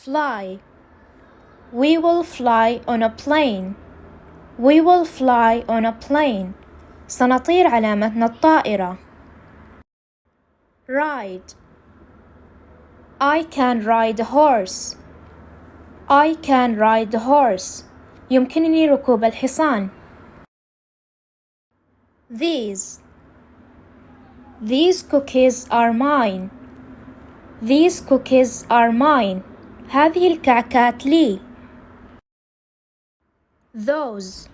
fly. We will fly on a plane. We will fly on a plane. سنطير على متن الطائرة. Ride. I can ride a horse. I can ride a horse. يمكنني ركوب الحصان. These. These cookies are mine. These cookies are mine. هذه الكعكات لي. Those.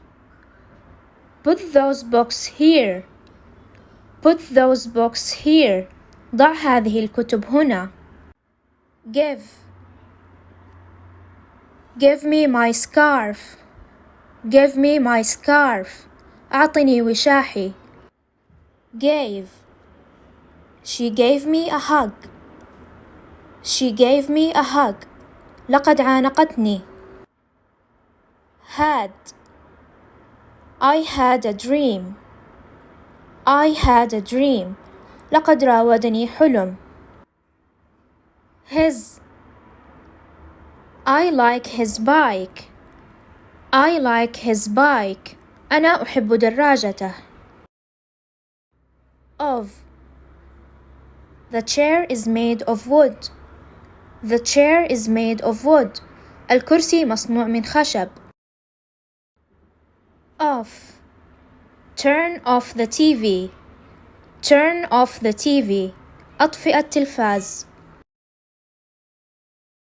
Put those books here. Put those books here. ضع هذه الكتب هنا. Give. Give me my scarf. Give me my scarf. أعطني وشاحي. Gave. She gave me a hug. She gave me a hug. لقد عانقتني. Had. I had a dream. I had a dream. لقد راودني حلم. His. I like his bike. I like his bike. أنا أحب دراجته. Of. The chair is made of wood. The chair is made of wood. الكرسي مصنوع من خشب. Off. Turn off the TV. Turn off the TV. أطفئ التلفاز.